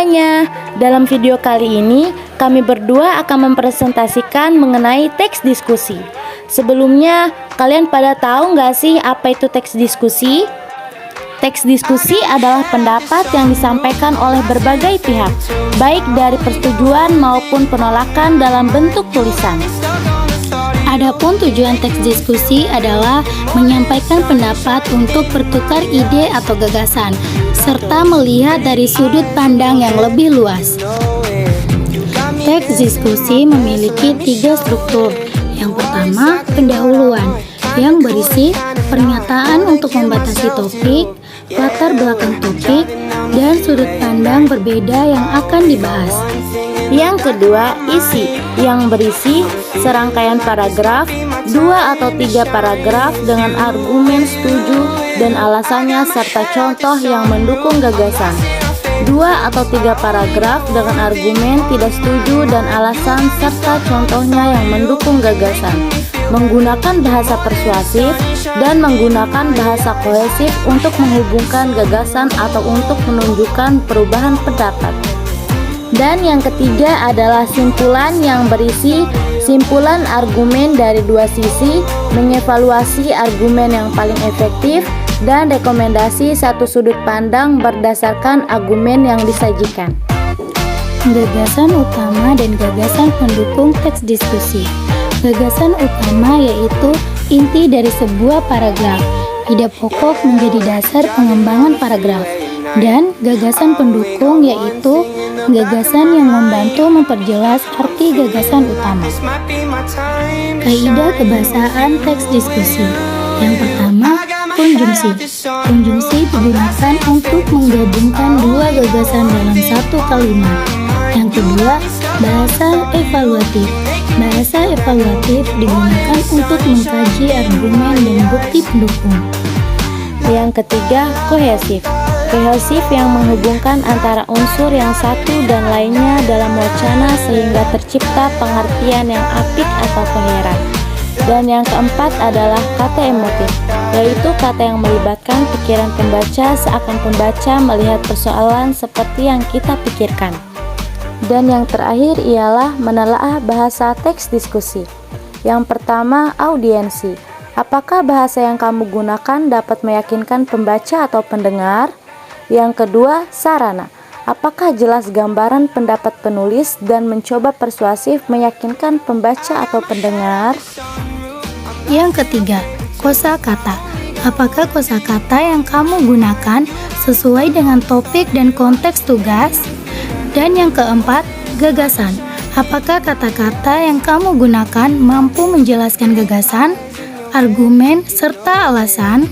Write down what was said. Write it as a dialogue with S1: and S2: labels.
S1: semuanya, dalam video kali ini kami berdua akan mempresentasikan mengenai teks diskusi. Sebelumnya, kalian pada tahu nggak sih apa itu teks diskusi? Teks diskusi adalah pendapat yang disampaikan oleh berbagai pihak, baik dari persetujuan maupun penolakan dalam bentuk tulisan.
S2: Adapun tujuan teks diskusi adalah menyampaikan pendapat untuk bertukar ide atau gagasan, serta melihat dari sudut pandang yang lebih luas. Teks diskusi memiliki 3 struktur. Yang pertama, pendahuluan, yang berisi pernyataan untuk membatasi topik, latar belakang topik, dan sudut pandang berbeda yang akan dibahas.
S1: Yang kedua, isi, yang berisi serangkaian paragraf, 2 atau 3 paragraf dengan argumen setuju dan alasannya serta contoh yang mendukung gagasan. 2 atau 3 paragraf dengan argumen tidak setuju dan alasan serta contohnya yang mendukung gagasan. Menggunakan bahasa persuasif dan menggunakan bahasa kohesif untuk menghubungkan gagasan atau untuk menunjukkan perubahan pendapat. Dan yang ketiga adalah simpulan, yang berisi simpulan argumen dari 2 sisi, mengevaluasi argumen yang paling efektif, dan rekomendasi satu sudut pandang berdasarkan argumen yang disajikan.
S2: Gagasan utama dan gagasan pendukung teks diskusi. Gagasan utama yaitu inti dari sebuah paragraf, ide pokok menjadi dasar pengembangan paragraf. Dan gagasan pendukung yaitu gagasan yang membantu memperjelas arti gagasan utama. Kaidah kebahasaan teks diskusi. Yang pertama, konjungsi. Konjungsi digunakan untuk menggabungkan 2 gagasan dalam satu kalimat. Yang kedua, bahasa evaluatif. Bahasa evaluatif digunakan untuk mengkaji argumen dan bukti pendukung.
S1: Yang ketiga, kohesif. Kohesif yang menghubungkan antara unsur yang satu dan lainnya dalam wacana sehingga tercipta pengertian yang apik atau koheren. Dan yang keempat adalah kata emotif, yaitu kata yang melibatkan pikiran pembaca seakan pembaca melihat persoalan seperti yang kita pikirkan. Dan yang terakhir ialah menelaah bahasa teks diskusi. Yang pertama, audiensi. Apakah bahasa yang kamu gunakan dapat meyakinkan pembaca atau pendengar? Yang kedua, sarana. Apakah jelas gambaran pendapat penulis dan mencoba persuasif meyakinkan pembaca atau pendengar?
S2: Yang ketiga, kosakata. Apakah kosakata yang kamu gunakan sesuai dengan topik dan konteks tugas? Dan yang keempat, gagasan. Apakah kata-kata yang kamu gunakan mampu menjelaskan gagasan, argumen, serta alasan?